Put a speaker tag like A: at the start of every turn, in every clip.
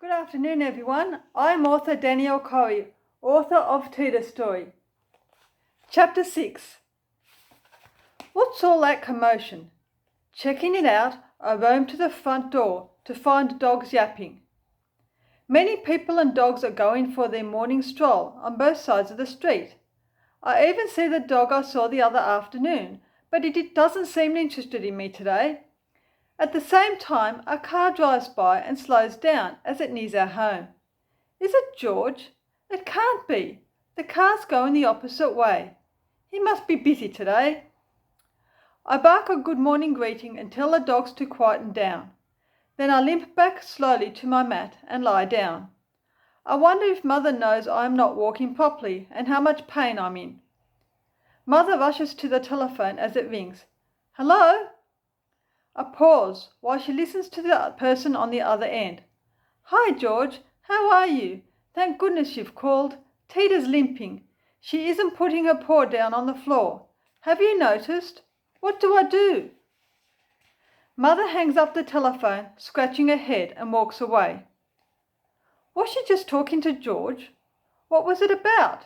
A: Good afternoon, everyone. I'm author Danielle Corrie, author of Teida story. Chapter 6. What's all that commotion? Checking it out, I roamed to the front door to find dogs yapping. Many people and dogs are going for their morning stroll on both sides of the street. I even see the dog I saw the other afternoon, but it doesn't seem interested in me today. At the same time, a car drives by and slows down as it nears our home. Is it George? It can't be. The car's going the opposite way. He must be busy today. I bark a good morning greeting and tell the dogs to quieten down. Then I limp back slowly to my mat and lie down. I wonder if Mother knows I am not walking properly and how much pain I'm in. Mother rushes to the telephone as it rings. Hello? I pause while she listens to the person on the other end. Hi, George. How are you? Thank goodness you've called. Teida's limping. She isn't putting her paw down on the floor. Have you noticed? What do I do? Mother hangs up the telephone, scratching her head, and walks away. Was she just talking to George? What was it about?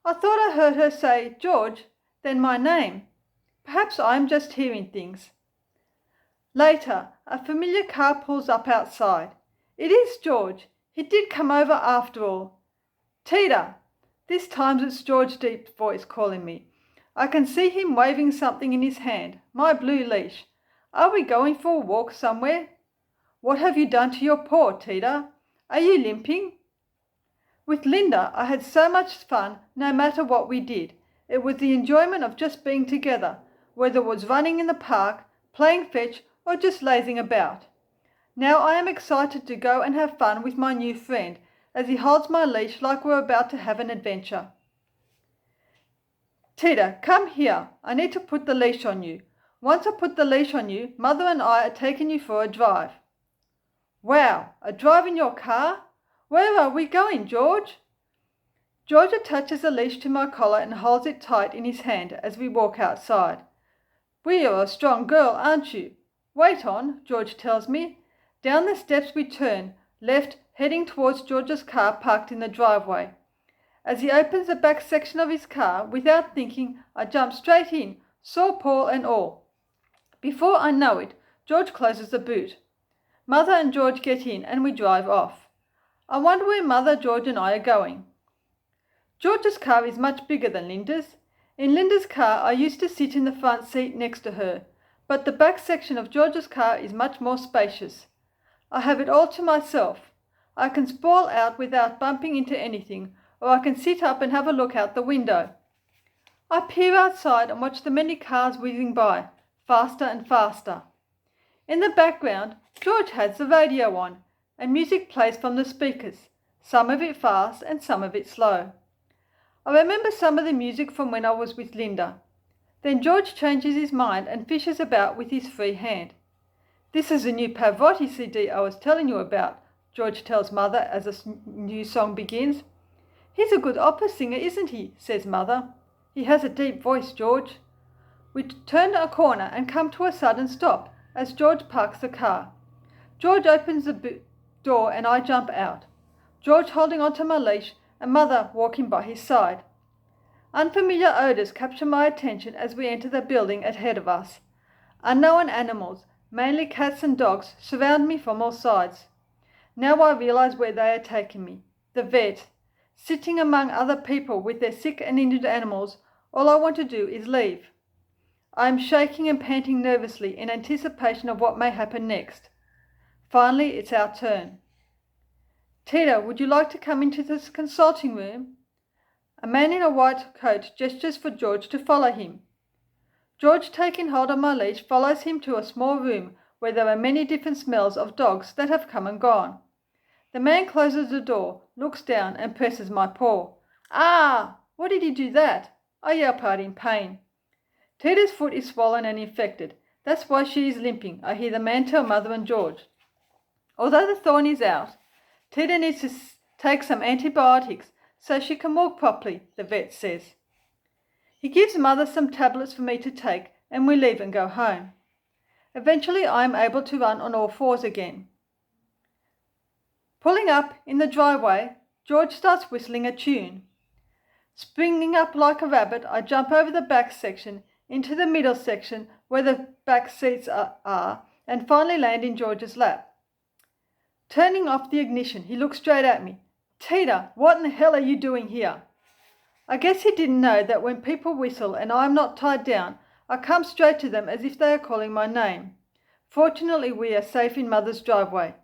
A: I thought I heard her say George, then my name. Perhaps I'm just hearing things. Later, a familiar car pulls up outside. It is George. He did come over after all. Teida! This time it's George's deep voice calling me. I can see him waving something in his hand, my blue leash. Are we going for a walk somewhere? What have you done to your paw, Teida? Are you limping? With Linda, I had so much fun no matter what we did. It was the enjoyment of just being together, whether it was running in the park, playing fetch, or just lazing about. Now I am excited to go and have fun with my new friend as he holds my leash like we're about to have an adventure. Teida, come here. I need to put the leash on you. Once I put the leash on you, Mother and I are taking you for a drive. Wow, a drive in your car? Where are we going, George? George attaches the leash to my collar and holds it tight in his hand as we walk outside. We are a strong girl, aren't you? Wait on, George tells me. Down the steps we turn, left, heading towards George's car parked in the driveway. As he opens the back section of his car, without thinking, I jump straight in, saw Paul and all. Before I know it, George closes the boot. Mother and George get in and we drive off. I wonder where Mother, George and I are going. George's car is much bigger than Linda's. In Linda's car, I used to sit in the front seat next to her, but the back section of George's car is much more spacious. I have it all to myself. I can sprawl out without bumping into anything, or I can sit up and have a look out the window. I peer outside and watch the many cars whizzing by, faster and faster. In the background, George has the radio on, and music plays from the speakers, some of it fast and some of it slow. I remember some of the music from when I was with Linda. Then George changes his mind and fishes about with his free hand. This is the new Pavarotti CD I was telling you about, George tells Mother as a new song begins. He's a good opera singer, isn't he? Says Mother. He has a deep voice, George. We turn a corner and come to a sudden stop as George parks the car. George opens the door and I jump out. George holding onto my leash and Mother walking by his side. Unfamiliar odours capture my attention as we enter the building ahead of us. Unknown animals, mainly cats and dogs, surround me from all sides. Now I realise where they are taking me. The vet. Sitting among other people with their sick and injured animals, all I want to do is leave. I am shaking and panting nervously in anticipation of what may happen next. Finally, it's our turn. Teida, would you like to come into this consulting room? A man in a white coat gestures for George to follow him. George, taking hold of my leash, follows him to a small room where there are many different smells of dogs that have come and gone. The man closes the door, looks down and presses my paw. Ah! What did he do that? I yelp out in pain. Teida's foot is swollen and infected. That's why she is limping, I hear the man tell Mother and George. Although the thorn is out, Teida needs to take some antibiotics so she can walk properly, the vet says. He gives Mother some tablets for me to take and we leave and go home. Eventually I am able to run on all fours again. Pulling up in the driveway, George starts whistling a tune. Springing up like a rabbit, I jump over the back section into the middle section where the back seats are and finally land in George's lap. Turning off the ignition, he looks straight at me. "Teida, what in the hell are you doing here?" I guess he didn't know that when people whistle and I am not tied down, I come straight to them as if they are calling my name. Fortunately, we are safe in Mother's driveway.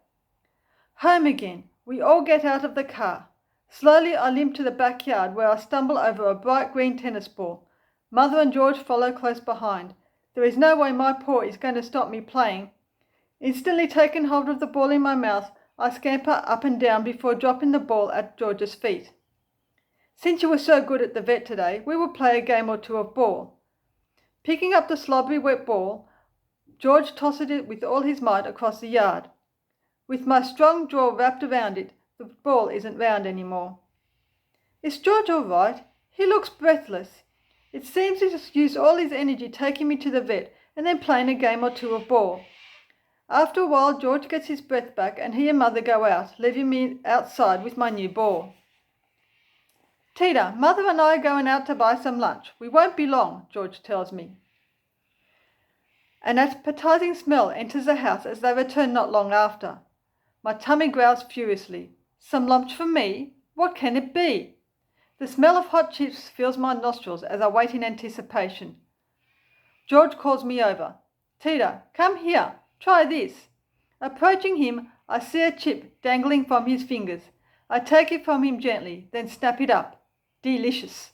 A: Home again. We all get out of the car. Slowly I limp to the backyard where I stumble over a bright green tennis ball. Mother and George follow close behind. There is no way my paw is going to stop me playing. Instantly taking hold of the ball in my mouth, I scamper up and down before dropping the ball at George's feet. "Since you were so good at the vet today, we will play a game or two of ball." Picking up the slobbery wet ball, George tosses it with all his might across the yard. With my strong jaw wrapped around it, the ball isn't round anymore. Is George all right? He looks breathless. It seems he's used all his energy taking me to the vet and then playing a game or two of ball. After a while, George gets his breath back and he and Mother go out, leaving me outside with my new ball. "Teida, Mother and I are going out to buy some lunch. We won't be long," George tells me. An appetizing smell enters the house as they return not long after. My tummy growls furiously. Some lunch for me? What can it be? The smell of hot chips fills my nostrils as I wait in anticipation. George calls me over. "Teida, come here. Try this." Approaching him, I see a chip dangling from his fingers. I take it from him gently, then snap it up. Delicious.